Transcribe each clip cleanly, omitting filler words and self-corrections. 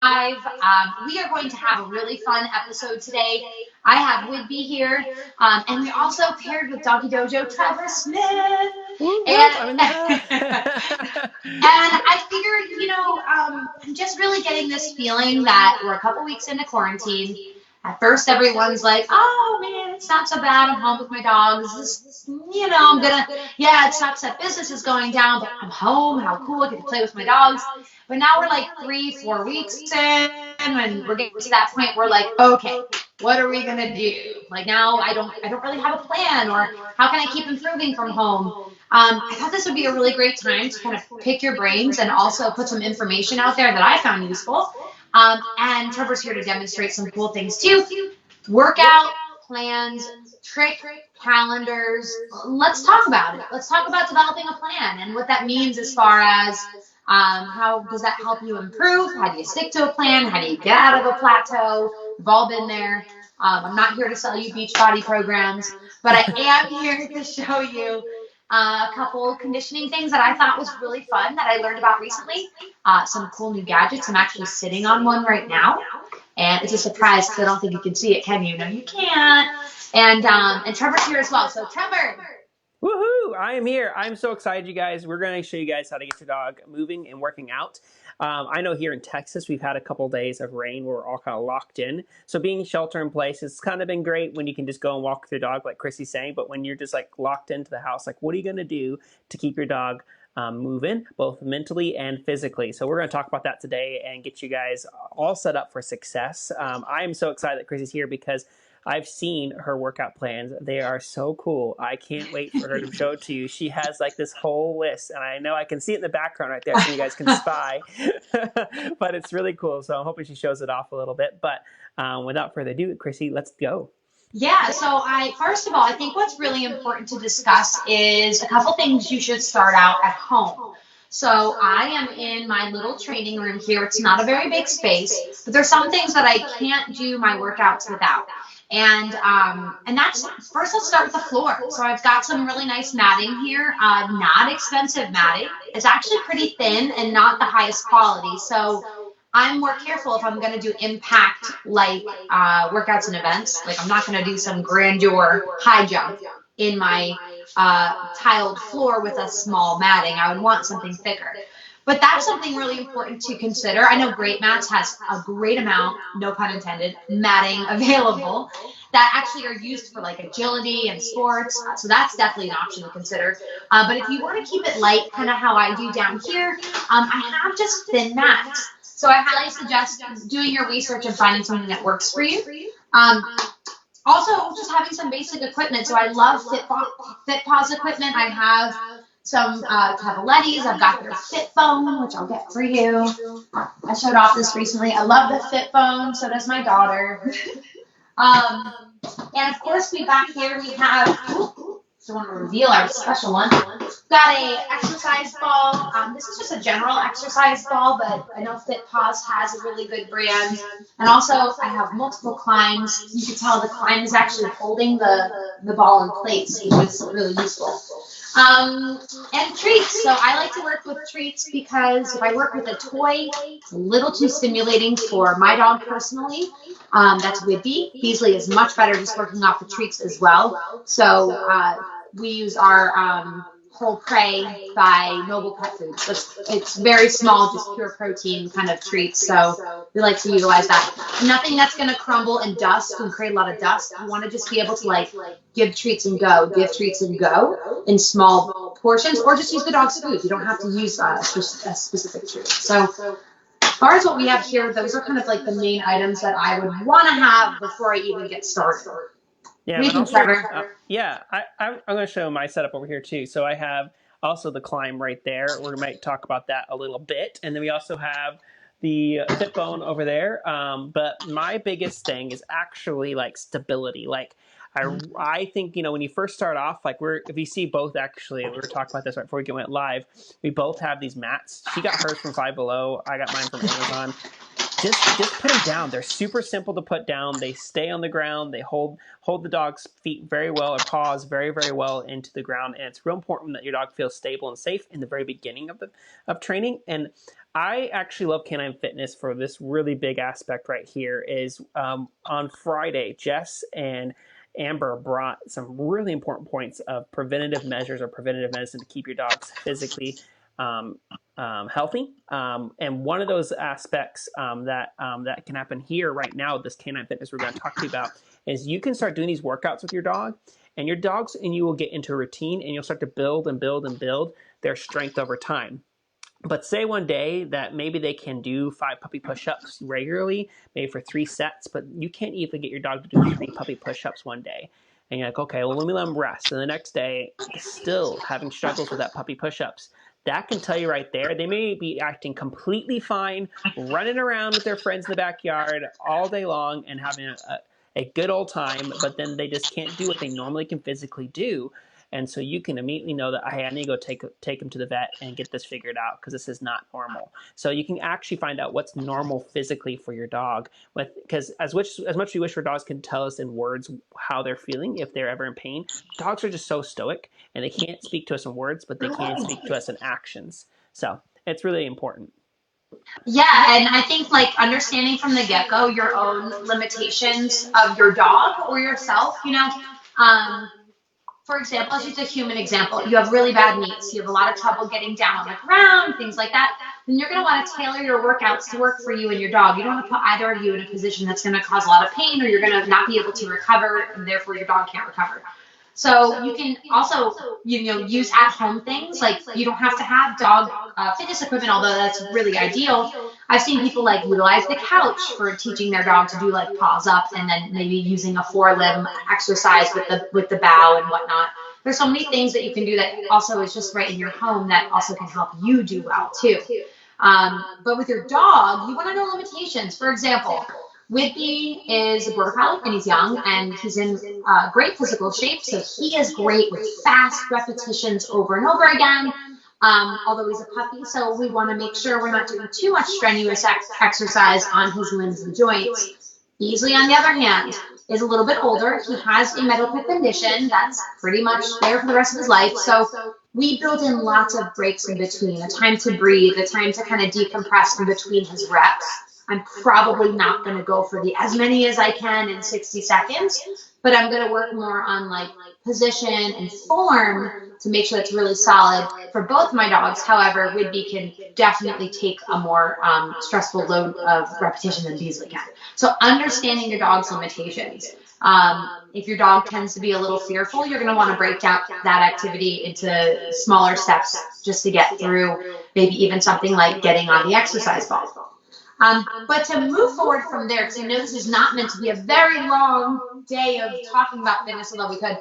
We are going to have a really fun episode today. I have Whitby here, and we also paired with Doggy Dojo Trevor Smith. Whoop, whoop, And I'm in the and house. I figured, I'm just really getting this feeling that we're a couple weeks into quarantine. At first, everyone's like, "Oh man, it's not so bad. I'm home with my dogs. I'm gonna, yeah, it sucks that business is going down, but I'm home. How cool! I get to play with my dogs." But now we're like 3, 4 weeks in, when we're getting to that point, we're like, "Okay, what are we gonna do?" Like now, I don't really have a plan, or how can I keep improving from home? I thought this would be a really great time to kind of pick your brains and also put some information out there that I found useful. And Trevor's here to demonstrate some cool things too. Workout plans, trick calendars. Let's talk about it. Let's talk about developing a plan and what that means as far as how does that help you improve? How do you stick to a plan? How do you get out of a plateau? We've all been there. I'm not here to sell you Beachbody programs, but I am here to show you a couple conditioning things that I thought was really fun that I learned about recently. Some cool new gadgets. I'm actually sitting on one right now, and it's a surprise because I don't think you can see it, can you? No, you can't. And Trevor's here as well. So Trevor. Woohoo! I am here. I'm so excited, you guys. We're going to show you guys how to get your dog moving and working out. I know here in Texas, we've had a couple of days of rain where we're all kind of locked in. So being shelter in place has kind of been great when you can just go and walk with your dog, like Chrissy's saying. But when you're just like locked into the house, like what are you going to do to keep your dog moving, both mentally and physically? So we're going to talk about that today and get you guys all set up for success. I am so excited that Chrissy's here because I've seen her workout plans. They are so cool. I can't wait for her to show it to you. She has like this whole list, and I know I can see it in the background right there so you guys can spy. But it's really cool. So I'm hoping she shows it off a little bit. But without further ado, Chrissy, let's go. Yeah, so first of all, I think what's really important to discuss is a couple things you should start out at home. So I am in my little training room here. It's not a very big space, but there's some things that I can't do my workouts without. And that's first. Let's start with the floor. So I've got some really nice matting here. Not expensive matting. It's actually pretty thin and not the highest quality. So I'm more careful if I'm going to do impact like workouts and events. Like I'm not going to do some grandeur high jump in my tiled floor with a small matting. I would want something thicker. But that's something really important to consider. I know Great Mats has a great amount, no pun intended, matting available that actually are used for like agility and sports. So that's definitely an option to consider. But if you want to keep it light, kind of how I do down here, I have just thin mats. So I highly suggest doing your research and finding something that works for you. Also, just having some basic equipment. So I love Paws equipment. I have some Cavalettis. I've got their Fit Phone, which I'll get for you. I showed off this recently. I love the Fit Phone. So does my daughter. um, and of course, back here we have. So I want to reveal our special one. Got a exercise ball. This is just a general exercise ball, but I know Fit Paws has a really good brand. And also, I have multiple climbs. You can tell the climb is actually holding the ball in place, which is really useful. And treats. So I like to work with treats because if I work with a toy, it's a little too stimulating for my dog personally. That's Whippy. Beasley is much better just working off the treats as well. So we use our whole prey by Noble Pet Foods. It's very small, just pure protein kind of treats. So we like to utilize that. Nothing that's going to crumble and dust and create a lot of dust. You want to just be able to like give treats and go in small portions, or just use the dog's food. You don't have to use a specific treat. So as far as what we have here, those are kind of like the main items that I would want to have before I even get started. Yeah, but also, I'm going to show my setup over here too. So I have also the climb right there. We might talk about that a little bit. And then we also have the fit bone over there. But my biggest thing is actually like stability. Like I think, when you first start off, like if you see both actually, we were talking about this right before we went live, we both have these mats. She got hers from Five Below. I got mine from Amazon. just put them down. They're super simple to put down. They stay on the ground. They hold the dog's feet very well, or paws very, very well into the ground. And it's real important that your dog feels stable and safe in the very beginning of training. And I actually love canine fitness for this really big aspect right here. Is on Friday, Jess and Amber brought some really important points of preventative measures or preventative medicine to keep your dogs physically healthy. And one of those aspects that can happen here right now, this canine fitness we're going to talk to you about, is you can start doing these workouts with your dog, and your dogs and you will get into a routine, and you'll start to build and build and build their strength over time. But say one day that maybe they can do 5 puppy push-ups regularly, maybe for 3 sets, but you can't even get your dog to do 3 puppy push-ups one day. And you're like, okay, well, let me let them rest. And the next day, still having struggles with that puppy push-ups. That can tell you right there, they may be acting completely fine, running around with their friends in the backyard all day long and having a good old time, but then they just can't do what they normally can physically do. And so you can immediately know that, hey, I need to go take them to the vet and get this figured out, because this is not normal. So you can actually find out what's normal physically for your dog. Because as much as we wish our dogs can tell us in words how they're feeling if they're ever in pain, dogs are just so stoic, and they can't speak to us in words, but they can speak to us in actions. So it's really important. Yeah, and I think like understanding from the get-go your own limitations of your dog or yourself, um, for example, let's use a human example. You have really bad knees. You have a lot of trouble getting down on the ground, things like that. Then you're going to want to tailor your workouts to work for you and your dog. You don't want to put either of you in a position that's going to cause a lot of pain, or you're going to not be able to recover, and therefore your dog can't recover. So you can also, use at-home things. Like, you don't have to have dog fitness equipment, although that's really ideal. I've seen people like utilize the couch for teaching their dog to do like paws up, and then maybe using a 4-limb exercise with the bow and whatnot. There's so many things that you can do that also is just right in your home that also can help you do well too. But with your dog, you want to know limitations. For example, Whitby is a border collie and he's young and he's in great physical shape. So he is great with fast repetitions over and over again, although he's a puppy. So we want to make sure we're not doing too much strenuous exercise on his limbs and joints. Beasley, on the other hand, is a little bit older. He has a medical condition that's pretty much there for the rest of his life. So we build in lots of breaks in between, a time to breathe, a time to kind of decompress in between his reps. I'm probably not going to go for as many as I can in 60 seconds, but I'm going to work more on like position and form to make sure it's really solid for both my dogs. However, Whitby can definitely take a more stressful load of repetition than Beasley can. So understanding your dog's limitations. If your dog tends to be a little fearful, you're going to want to break down that activity into smaller steps just to get through maybe even something like getting on the exercise ball. But to move forward from there, because I know this is not meant to be a very long day of talking about fitness, although we could,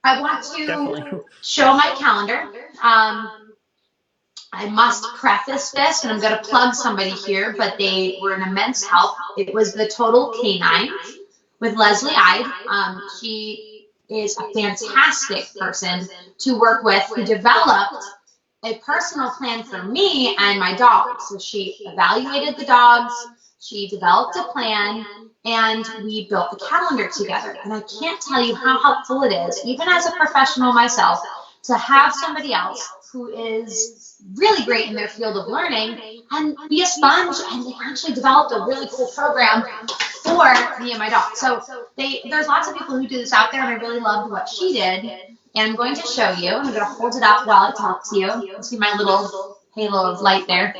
I want to Definitely show my calendar. I must preface this, and I'm going to plug somebody here, but they were an immense help. It was the Total Canine with Leslie Ide. She is a fantastic person to work with, who developed a personal plan for me and my dogs. So she evaluated the dogs, she developed a plan, and we built the calendar together. And I can't tell you how helpful it is, even as a professional myself, to have somebody else who is really great in their field of learning and be a sponge. And they actually developed a really cool program for me and my dog. So there's lots of people who do this out there, and I really loved what she did. And I'm going to show you. I'm going to hold it up while I talk to you. You can see my little halo of light there.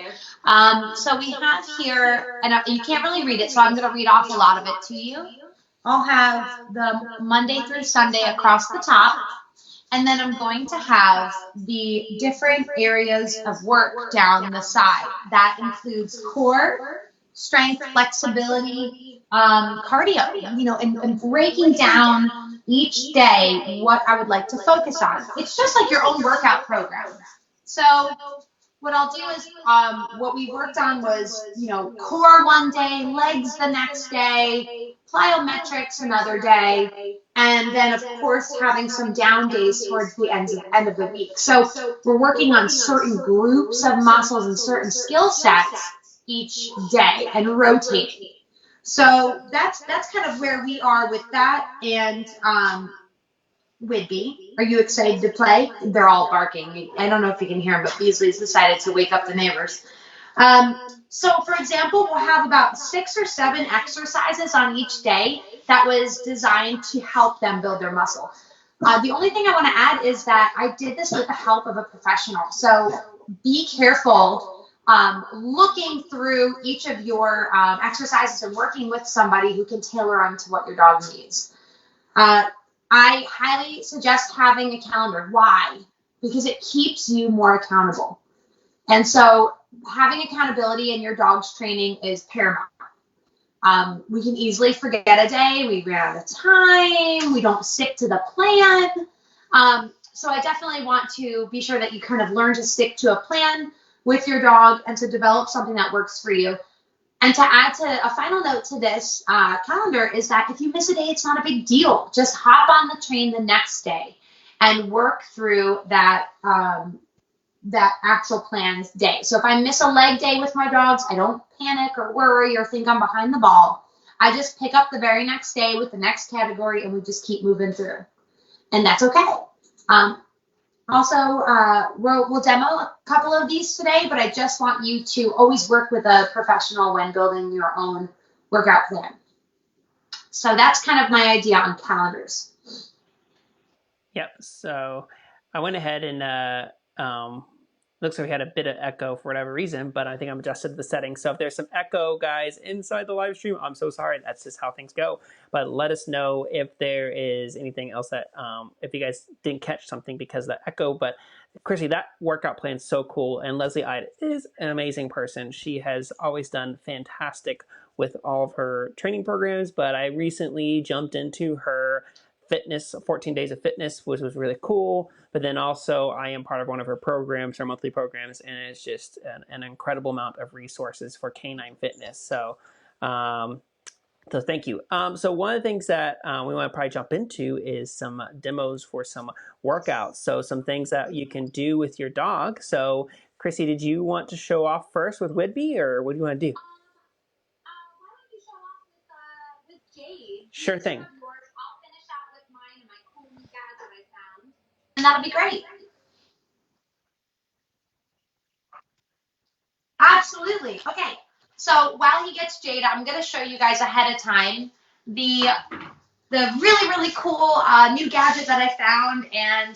So we have here, and you can't really read it, so I'm going to read off a lot of it to you. I'll have the Monday through Sunday across the top, and then I'm going to have the different areas of work down the side. That includes core, strength, flexibility, cardio, and breaking down each day what I would like to focus on. It's just like your own workout program. So what I'll do is what we worked on was, core one day, legs the next day, plyometrics another day, and then, of course, having some down days towards the end of the week. So we're working on certain groups of muscles and certain skill sets each day and rotating. So that's kind of where we are with that. And Whidbey, are you excited to play? They're all barking. I don't know if you can hear them, but Beasley's decided to wake up the neighbors. So, for example, we'll have about 6 or 7 exercises on each day that was designed to help them build their muscle. The only thing I want to add is that I did this with the help of a professional. So be careful looking through each of your exercises and working with somebody who can tailor them to what your dog needs. I highly suggest having a calendar. Why? Because it keeps you more accountable. And so having accountability in your dog's training is paramount. We can easily forget a day. We ran out of time. We don't stick to the plan. So I definitely want to be sure that you kind of learn to stick to a plan with your dog and to develop something that works for you. And to add to a final note to this calendar is that if you miss a day, it's not a big deal. Just hop on the train the next day and work through that actual planned day. So if I miss a leg day with my dogs, I don't panic or worry or think I'm behind the ball. I just pick up the very next day with the next category and we just keep moving through. And that's okay. Also, we'll demo a couple of these today, but I just want you to always work with a professional when building your own workout plan. So that's kind of my idea on calendars. Yep. So I went ahead and looks like we had a bit of echo for whatever reason, but I think I'm adjusted to the settings. So if there's some echo, guys, inside the live stream, I'm so sorry. That's just how things go. But let us know if there is anything else that, if you guys didn't catch something because of the echo. But Chrissy, that workout plan is so cool. And Leslie Ide is an amazing person. She has always done fantastic with all of her training programs, but I recently jumped into her fitness, 14 days of fitness, which was really cool. But then also I am part of one of her programs, her monthly programs, and it's just an incredible amount of resources for canine fitness. So thank you. So one of the things that we want to probably jump into is some demos for some workouts. So some things that you can do with your dog. So Chrissy, did you want to show off first with Whidbey, or what do you want to do? Why don't you show off with Jade? Sure thing. I'll finish out with mine and my cool new gadget I found. And that'll be great. Absolutely. Okay. So while he gets Jade, I'm going to show you guys ahead of time the really, really cool new gadget that I found. And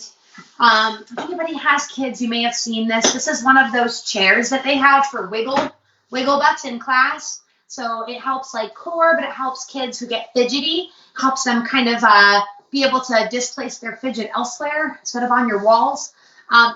if anybody has kids, you may have seen this. This is one of those chairs that they have for wiggle butts in class. So it helps like core, but it helps kids who get fidgety, helps them kind of be able to displace their fidget elsewhere instead of on your walls.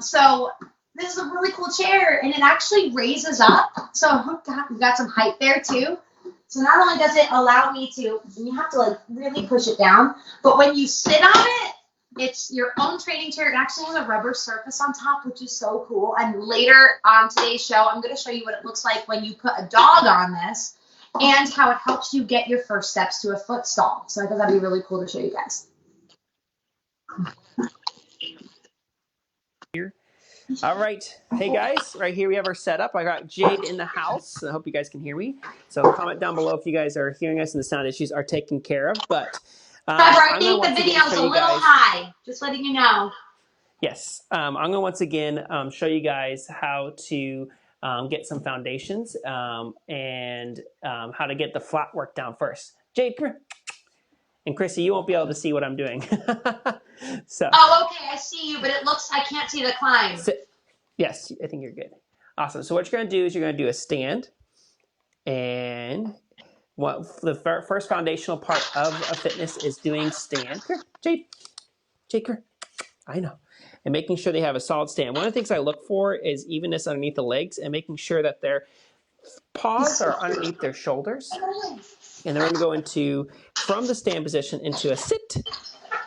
So this is a really cool chair, and it actually raises up. So we've got some height there too. So not only does it allow me to, you have to like really push it down, but when you sit on it, it's your own training chair. It actually has a rubber surface on top, which is so cool. And later on today's show, I'm going to show you what it looks like when you put a dog on this and how it helps you get your first steps to a foot stall. So I thought that'd be really cool to show you guys. Here. All right. Hey guys, right here we have our setup. I got Jade in the house. I hope you guys can hear me. So comment down below if you guys are hearing us and the sound issues are taken care of. But I think the video's a little high, just letting you know. Yes. I'm going to once again show you guys how to get some foundations and how to get the flat work down first. Jade, come here. And Chrissy, you won't be able to see what I'm doing. So. Oh, okay, I see you, but it looks, I can't see the climb. Yes, I think you're good. Awesome. So what you're going to do is you're going to do a stand. And what the first foundational part of a fitness is doing stand. Here, Jade, here. I know. And making sure they have a solid stand. One of the things I look for is evenness underneath the legs and making sure that their paws are underneath their shoulders. And then we're going to go into, from the stand position, into a sit.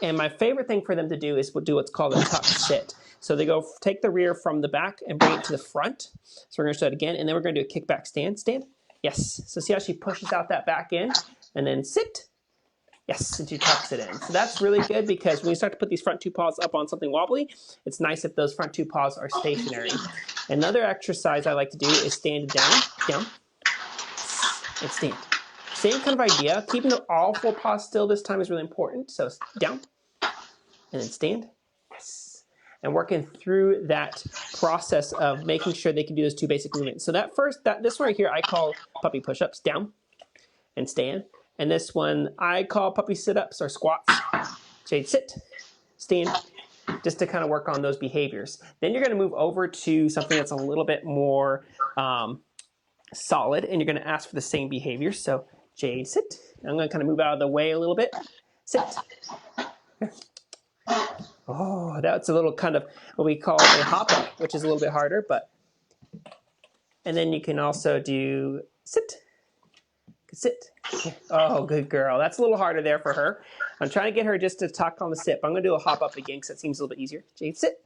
And my favorite thing for them to do is do what's called a tuck sit. So they go take the rear from the back and bring it to the front. So we're going to show that again. And then we're going to do a kickback stand. Stand. Yes. So see how she pushes out that back end and then sit. Yes, and she tucks it in. So that's really good because when you start to put these front two paws up on something wobbly, it's nice if those front two paws are stationary. Another exercise I like to do is stand down, down, and stand. Same kind of idea. Keeping all 4 paws still this time is really important. So down and then stand. Yes. And working through that process of making sure they can do those 2 basic movements. So this one right here, I call puppy push-ups, down and stand. And this one I call puppy sit-ups or squats. Jade, sit, stand, just to kind of work on those behaviors. Then you're going to move over to something that's a little bit more solid, and you're going to ask for the same behavior. So Jade, sit. I'm going to kind of move out of the way a little bit. Sit. Oh, that's a little kind of what we call a hop up, which is a little bit harder, but. And then you can also do sit. Sit. Oh, good girl. That's a little harder there for her. I'm trying to get her just to tuck on the sit. I'm going to do a hop up again because that seems a little bit easier. Jade, sit.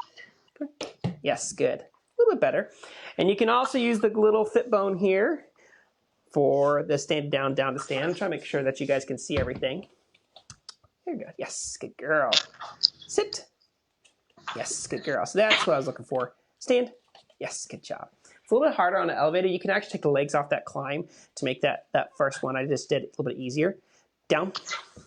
Yes, good. A little bit better. And you can also use the little fit bone here for the stand down to stand. I'm trying to make sure that you guys can see everything. There you go. Yes, good girl. Sit. Yes, good girl. So that's what I was looking for. Stand. Yes, good job. It's a little bit harder on the elevator. You can actually take the legs off that climb to make that first one I just did a little bit easier. Down.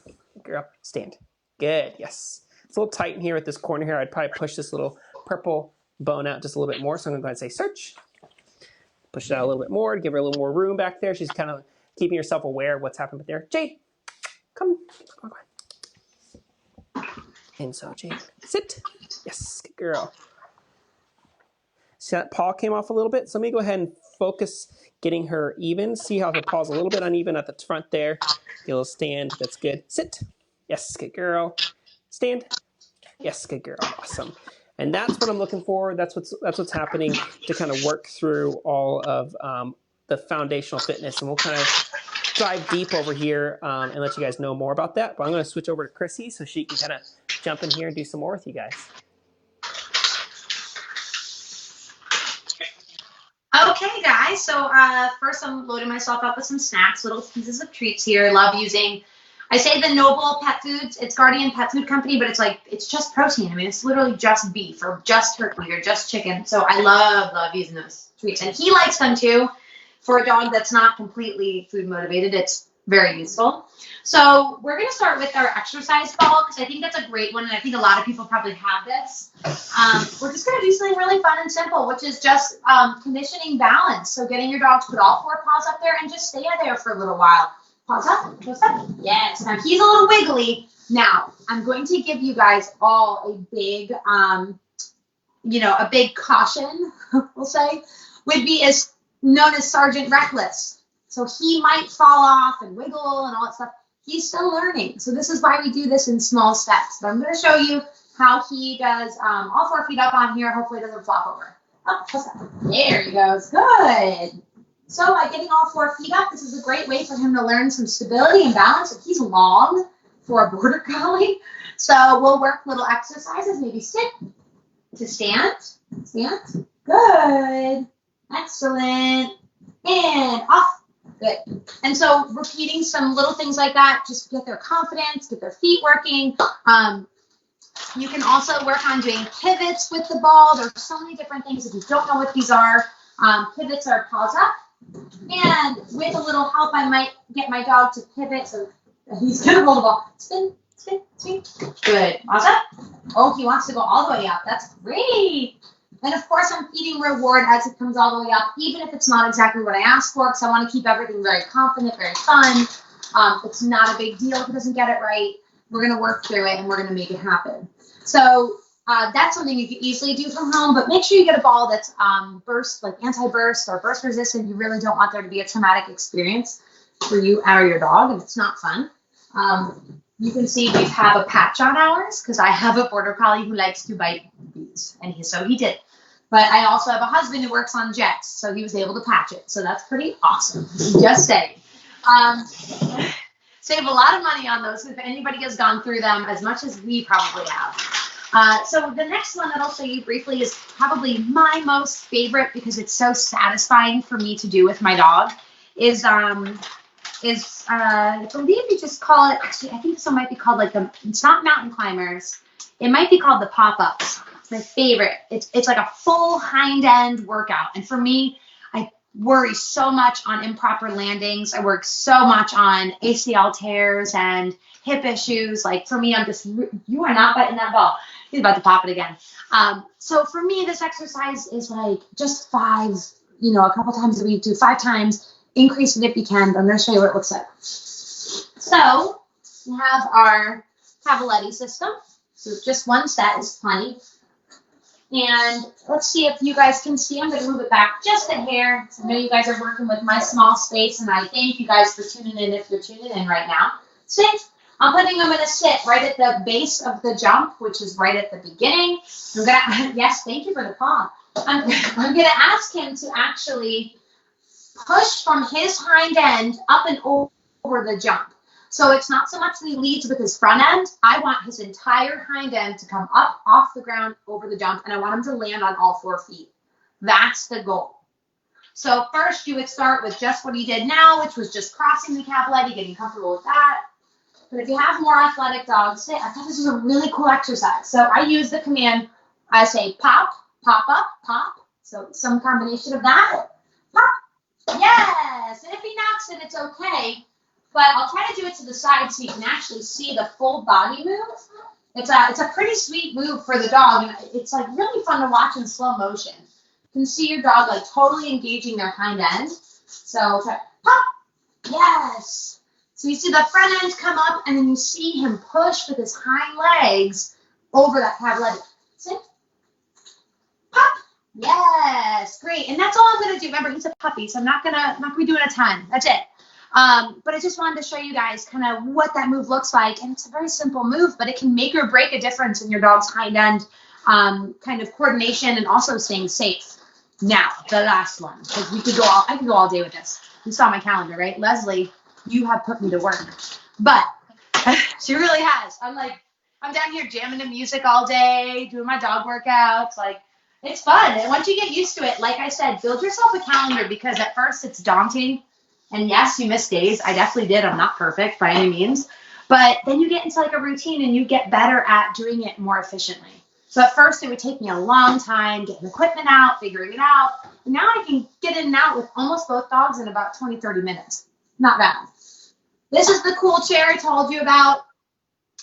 Good girl. Stand. Good. Yes. It's a little tight in here at this corner here. I'd probably push this little purple bone out just a little bit more. So I'm going to go ahead and say search. Push it out a little bit more to give her a little more room back there. She's kind of keeping herself aware of what's happening there. Jade, come. And so Jade, sit. Yes, good girl. See that paw came off a little bit? So let me go ahead and focus getting her even. See how her paw's a little bit uneven at the front there. Get a little stand. That's good. Sit. Yes, good girl. Stand. Yes, good girl. Awesome. And that's what I'm looking for. That's what's happening to kind of work through all of the foundational fitness. And we'll kind of dive deep over here and let you guys know more about that. But I'm going to switch over to Chrissy so she can kind of jump in here and do some more with you guys. Okay, guys. So first I'm loading myself up with some snacks, little pieces of treats here. Love using, I say the Noble Pet Foods. It's Guardian Pet Food Company, but it's just protein. I mean, it's literally just beef or just turkey or just chicken. So I love using those treats. And he likes them too. For a dog that's not completely food motivated, it's very useful. So we're going to start with our exercise ball because I think that's a great one, and I think a lot of people probably have this. We're just going to do something really fun and simple, which is just conditioning balance. So getting your dog to put all 4 paws up there and just stay there for a little while. Paws up, paws up. Yes. Now he's a little wiggly. Now I'm going to give you guys all a big, a big caution. We'll say would be as known as Sergeant Reckless. So he might fall off and wiggle and all that stuff. He's still learning. So this is why we do this in small steps. But I'm going to show you how he does all 4 feet up on here. Hopefully it doesn't flop over. Oh, there he goes. Good. So by getting all 4 feet up, this is a great way for him to learn some stability and balance. If he's long for a border collie. So we'll work little exercises. Maybe sit to stand. Stand. Good. Excellent. And off. Good. And so repeating some little things like that, just get their confidence, get their feet working. You can also work on doing pivots with the ball. There's so many different things. If you don't know what these are, pivots are paws up. And with a little help, I might get my dog to pivot so he's going to roll the ball. Spin, spin, spin. Good. Paws up. Oh, he wants to go all the way up. That's great. And of course, I'm feeding reward as it comes all the way up, even if it's not exactly what I asked for, because I want to keep everything very confident, very fun. It's not a big deal if it doesn't get it right. We're going to work through it, and we're going to make it happen. So that's something you can easily do from home, but make sure you get a ball that's burst, like anti-burst or burst resistant. You really don't want there to be a traumatic experience for you or your dog, and it's not fun. You can see we have a patch on ours because I have a border collie who likes to bite bees, and so he did. But I also have a husband who works on jets, so he was able to patch it. So that's pretty awesome. Just saying. Save a lot of money on those if anybody has gone through them as much as we probably have. So the next one that I'll show you briefly is probably my most favorite because it's so satisfying for me to do with my dog. I believe you just call it. Actually, I think this one might be called it's not mountain climbers. It might be called the pop-ups. It's my favorite. It's like a full hind end workout, and for me, worry so much on improper landings. I work so much on ACL tears and hip issues. Like for me, you are not biting that ball. He's about to pop it again. So for me, this exercise is like just five, a couple times a week, do 5 times, increase it if you can. But I'm going to show you what it looks like. So we have our Cavaletti system. So just one set is plenty. And let's see if you guys can see. I'm going to move it back just a hair. I know you guys are working with my small space, and I thank you guys for tuning in if you're tuning in right now. Sit. I'm going to sit right at the base of the jump, which is right at the beginning. Yes, thank you for the paw. I'm going to ask him to actually push from his hind end up and over the jump. So it's not so much that he leads with his front end. I want his entire hind end to come up off the ground over the jump, and I want him to land on all 4 feet. That's the goal. So first you would start with just what he did now, which was just crossing the Cavaletti, getting comfortable with that. But if you have more athletic dogs, I thought this was a really cool exercise. So I use the command, I say pop, pop up, pop. So some combination of that. Pop. Yes. And if he knocks it, it's okay. But I'll try to do it to the side so you can actually see the full body move. It's a pretty sweet move for the dog, and it's like really fun to watch in slow motion. You can see your dog like totally engaging their hind end. So try, pop, yes. So you see the front end come up, and then you see him push with his hind legs over that Cavaletti. Sit, pop, yes, great. And that's all I'm gonna do. Remember, he's a puppy, so I'm not gonna be doing a ton. That's it. But I just wanted to show you guys kind of what that move looks like. And it's a very simple move, but it can make or break a difference in your dog's hind end kind of coordination and also staying safe. Now, the last one, because I could go all day with this. You saw my calendar, right? Leslie, you have put me to work. But she really has. I'm down here jamming to music all day, doing my dog workouts. Like, it's fun. And once you get used to it, like I said, build yourself a calendar, because at first it's daunting. And yes, you miss days. I definitely did. I'm not perfect by any means. But then you get into like a routine and you get better at doing it more efficiently. So at first it would take me a long time getting equipment out, figuring it out. And now I can get in and out with almost both dogs in about 20, 30 minutes. Not bad. This is the cool chair I told you about.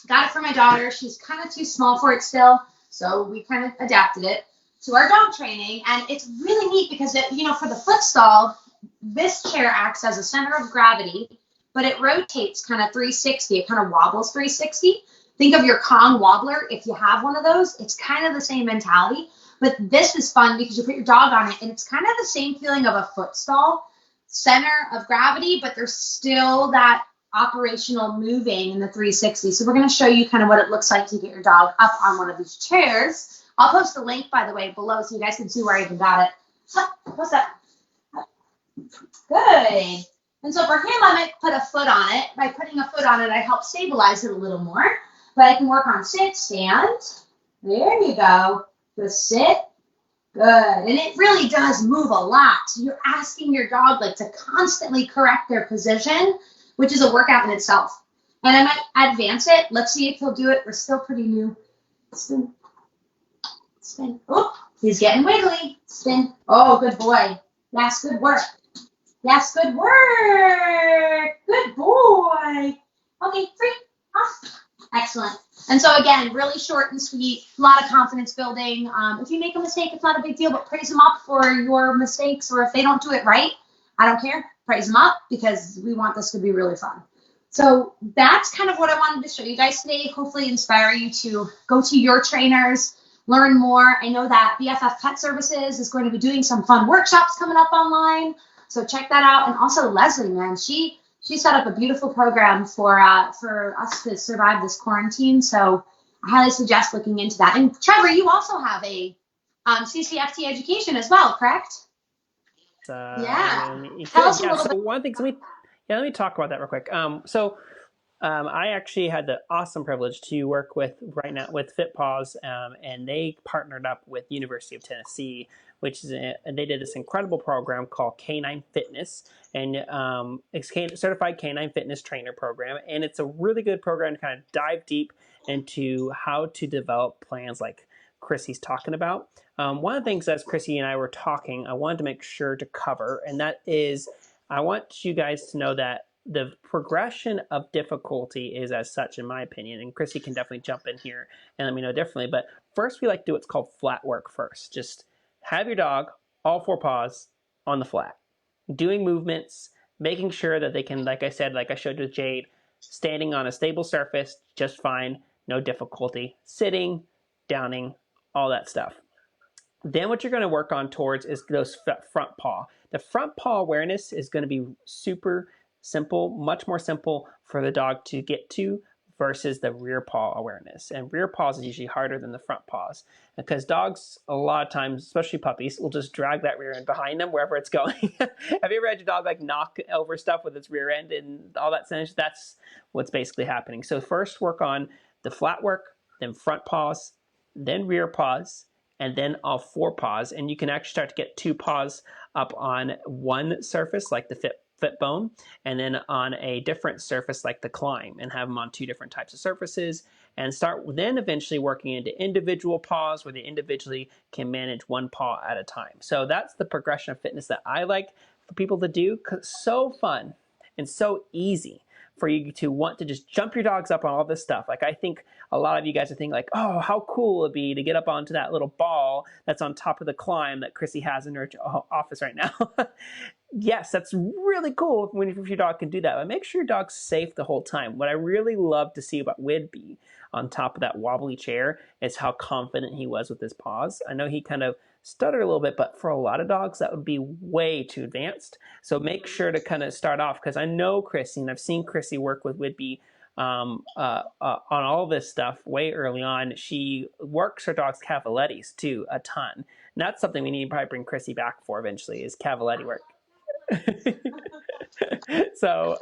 Got it for my daughter. She's kind of too small for it still. So we kind of adapted it to our dog training. And it's really neat because, for the foot stall, this chair acts as a center of gravity, but it rotates kind of 360. It kind of wobbles 360. Think of your Kong wobbler. If you have one of those, it's kind of the same mentality. But this is fun because you put your dog on it, and it's kind of the same feeling of a foot stall, center of gravity, but there's still that operational moving in the 360. So we're going to show you kind of what it looks like to get your dog up on one of these chairs. I'll post a link, by the way, below so you guys can see where I even got it. What's that? Good. And so for him, I might put a foot on it. By putting a foot on it, I help stabilize it a little more. But I can work on sit, stand. There you go. Just sit. Good. And it really does move a lot. So you're asking your dog to constantly correct their position, which is a workout in itself. And I might advance it. Let's see if he'll do it. We're still pretty new. Spin. Spin. Oh, he's getting wiggly. Spin. Oh, good boy. Yes, good work. Yes, good work. Good boy. Okay, free. Off. Excellent. And so again, really short and sweet, a lot of confidence building. If you make a mistake, it's not a big deal, but praise them up for your mistakes, or if they don't do it right, I don't care. Praise them up, because we want this to be really fun. So that's kind of what I wanted to show you guys today. Hopefully inspire you to go to your trainers, learn more. I know that BFF Pet Services is going to be doing some fun workshops coming up online. So check that out. And also Leslie, man, she set up a beautiful program for us to survive this quarantine. So I highly suggest looking into that. And Trevor, you also have a CCFT education as well, correct? Yeah. Tell us a little bit. One thing, let me talk about that real quick. I actually had the awesome privilege to work with paws, and they partnered up with University of Tennessee, and they did this incredible program called Canine Fitness, and it's certified canine fitness trainer program, and it's a really good program to kind of dive deep into how to develop plans like Chrissy's talking about. One of the things as Chrissy and I were talking, I wanted to make sure to cover, and that is, I want you guys to know that the progression of difficulty is as such, in my opinion, and Chrissy can definitely jump in here and let me know differently, but first we like to do what's called flat work first. Just have your dog, all 4 paws on the flat, doing movements, making sure that they can, like I said, like I showed with Jade, standing on a stable surface just fine, no difficulty, sitting, downing, all that stuff. Then what you're going to work on towards is those front paw. The front paw awareness is going to be super simple, much more simple for the dog to get to versus the rear paw awareness. And rear paws is usually harder than the front paws because dogs, a lot of times, especially puppies, will just drag that rear end behind them wherever it's going. Have you ever had your dog like knock over stuff with its rear end and all that? That's what's basically happening. So first work on the flat work, then front paws, then rear paws, and then all 4 paws. And you can actually start to get 2 paws up on one surface, like the foot bone, and then on a different surface like the climb, and have them on 2 different types of surfaces, and start then eventually working into individual paws where they individually can manage 1 paw at a time. So that's the progression of fitness that I like for people to do, because it's so fun and so easy for you to want to just jump your dogs up on all this stuff. Like I think a lot of you guys are thinking like, oh, how cool it'd be to get up onto that little ball that's on top of the climb that Chrissy has in her office right now. Yes, that's really cool if your dog can do that, but make sure your dog's safe the whole time. What I really love to see about Whidbey on top of that wobbly chair is how confident he was with his paws. I know he kind of stuttered a little bit, but for a lot of dogs, that would be way too advanced. So make sure to kind of start off, because I know Chrissy, and I've seen Chrissy work with Whidbey on all this stuff way early on. She works her dog's cavalettis too a ton. And that's something we need to probably bring Chrissy back for eventually, is cavaletti work. So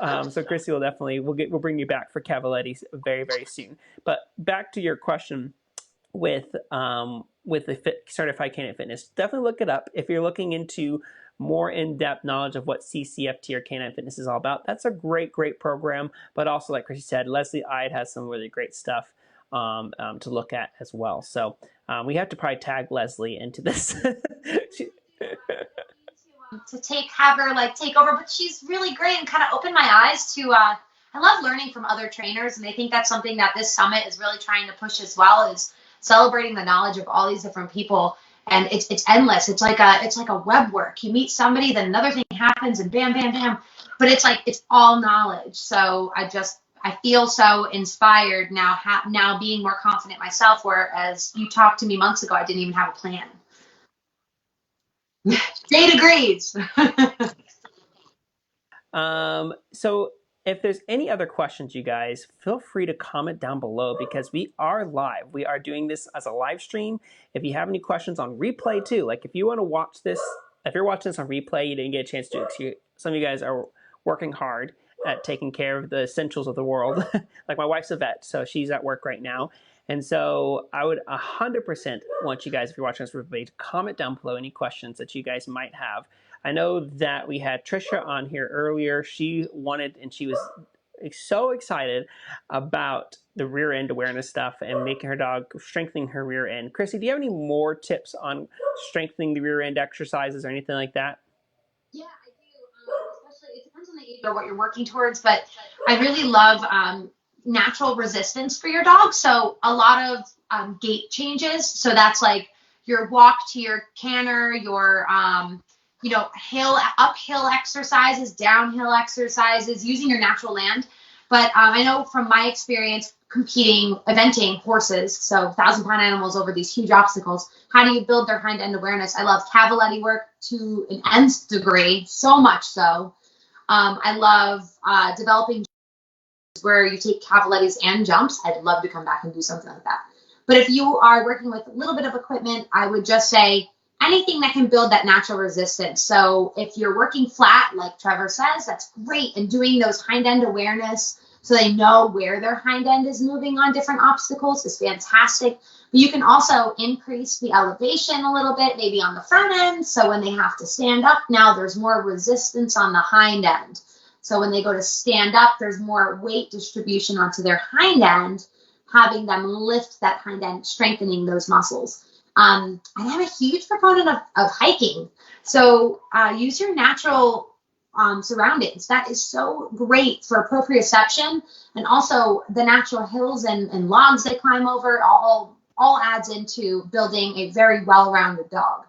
Chrissy will definitely, we'll bring you back for cavalettis very, very soon. But back to your question with the certified canine fitness, definitely look it up if you're looking into more in-depth knowledge of what CCFT or canine fitness is all about. That's a great program. But also, like Chrissy said, Leslie Ide has some really great stuff to look at as well. So we have to probably tag Leslie into this. To have her like take over, but she's really great and kind of opened my eyes to I love learning from other trainers, and I think that's something that this summit is really trying to push as well, is celebrating the knowledge of all these different people. And it's endless. It's like a web work. You meet somebody, then another thing happens, and bam, bam, bam. But it's like it's all knowledge. So I feel so inspired now, now being more confident myself, whereas you talked to me months ago, I didn't even have a plan. Jade agrees. So if there's any other questions, you guys, feel free to comment down below, because we are live. We are doing this as a live stream. If you have any questions on replay too, like if you want to watch this, if you're watching this on replay, you didn't get a chance to, some of you guys are working hard at taking care of the essentials of the world. Like my wife's a vet, so she's at work right now. And so I would 100% want you guys, if you're watching this replay, to comment down below any questions that you guys might have. I know that we had Trisha on here earlier. She wanted, and she was so excited about the rear end awareness stuff and making her dog, strengthening her rear end. Chrissy, do you have any more tips on strengthening the rear end exercises or anything like that? Yeah, I do. Especially, it depends on the age or what you're working towards, but I really love natural resistance for your dog. So a lot of gait changes. So that's like your walk to your canter, your uphill exercises, downhill exercises, using your natural land. But I know from my experience eventing horses, so 1,000-pound animals over these huge obstacles, how do you build their hind end awareness? I love cavaletti work to an nth degree, so much so. I love developing where you take cavalettis and jumps. I'd love to come back and do something like that. But if you are working with a little bit of equipment, I would just say anything that can build that natural resistance. So if you're working flat, like Trevor says, that's great. And doing those hind end awareness so they know where their hind end is moving on different obstacles is fantastic. But you can also increase the elevation a little bit, maybe on the front end. So when they have to stand up, now there's more resistance on the hind end. So when they go to stand up, there's more weight distribution onto their hind end, having them lift that hind end, strengthening those muscles. And I'm a huge proponent of hiking. So use your natural surroundings. That is so great for proprioception, and also the natural hills and logs they climb over all adds into building a very well-rounded dog.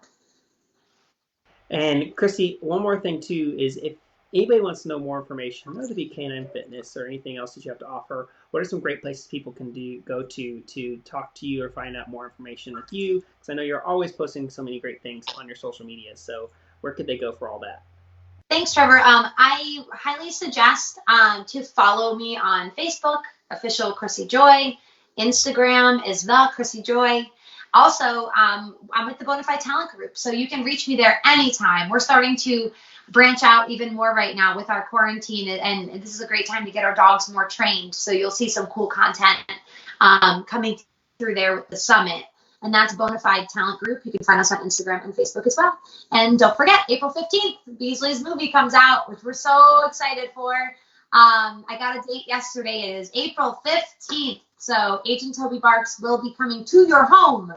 And Chrissy, one more thing too is if anybody wants to know more information, whether it be canine fitness or anything else that you have to offer, what are some great places people can go to talk to you or find out more information with you? Because I know you're always posting so many great things on your social media. So where could they go for all that? Thanks, Trevor. I highly suggest to follow me on Facebook, official Chrissy Joy. Instagram is the Chrissy Joy. Also, I'm with the Bonafide Talent Group, so you can reach me there anytime. We're starting to branch out even more right now with our quarantine, and this is a great time to get our dogs more trained. So you'll see some cool content coming through there with the summit. And that's Bonafide Talent Group. You can find us on Instagram and Facebook as well. And don't forget, April 15th, Beasley's movie comes out, which we're so excited for. I got a date yesterday. It is April 15th. So Agent Toby Barks will be coming to your home.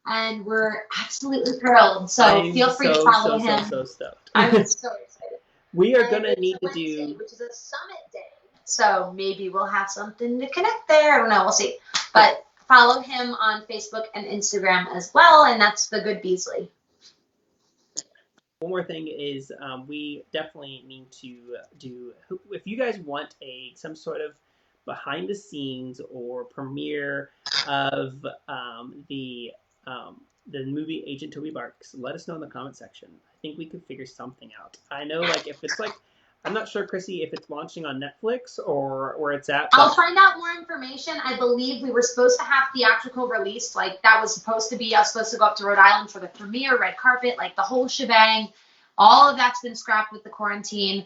And we're absolutely thrilled. So feel free to follow him. So stoked. I'm so excited. We are going to need to do... which is a summit day. So maybe we'll have something to connect there. I don't know. We'll see. But follow him on Facebook and Instagram as well, and that's The Good Beasley. One more thing is we definitely need to do, if you guys want some sort of behind the scenes or premiere of the movie Agent Toby Barks, let us know in the comment section. I think we could figure something out. I know, like, if it's like, I'm not sure, Chrissy, if it's launching on Netflix or where it's at. I'll find out more information. I believe we were supposed to have theatrical release. Like, that was supposed to be, I was supposed to go up to Rhode Island for the premiere, red carpet, like the whole shebang. All of that's been scrapped with the quarantine.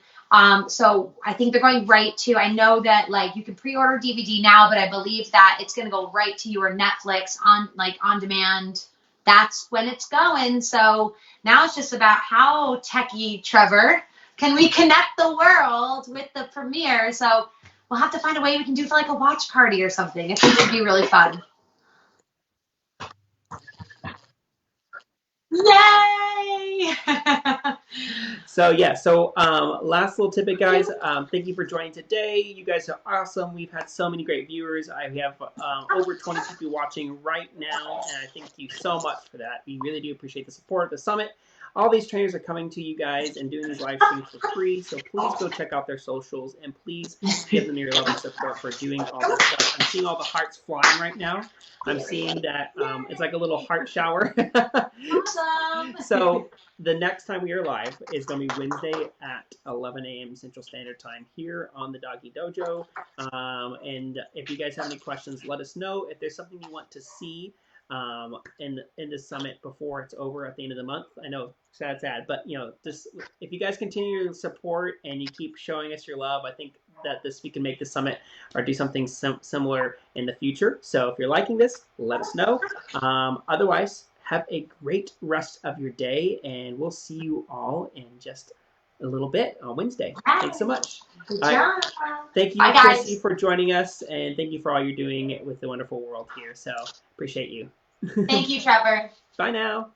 So I think they're going right to, I know that, like, you can pre-order DVD now, but I believe that it's going to go right to your Netflix on demand. That's when it's going. So now it's just about how techie, Trevor, can we connect the world with the premiere? So we'll have to find a way we can do for like a watch party or something. I think it'd be really fun. Yay! So last little tidbit, guys. Thank you for joining today. You guys are awesome. We've had so many great viewers. I have over 20 people watching right now, and I thank you so much for that. We really do appreciate the support of the summit. All these trainers are coming to you guys and doing these live streams for free, so please go check out their socials, and please give them your love and support for doing all this stuff. I'm seeing all the hearts flying right now. I'm seeing that it's like a little heart shower. Awesome. So the next time we are live is going to be Wednesday at 11 a.m. Central Standard Time here on the Doggie Dojo. And if you guys have any questions, let us know. If there's something you want to see in the summit before it's over at the end of the month, I know, sad, but just if you guys continue to support and you keep showing us your love, I think that we can make the summit or do something similar in the future. So if you're liking this, let us know. Otherwise, have a great rest of your day, and we'll see you all in just a little bit on Wednesday. Thanks so much. Good job. Thank you, Bye, Chrissy, guys. for joining us, and thank you for all you're doing with the wonderful world here. So appreciate you. Thank you, Trevor. Bye now.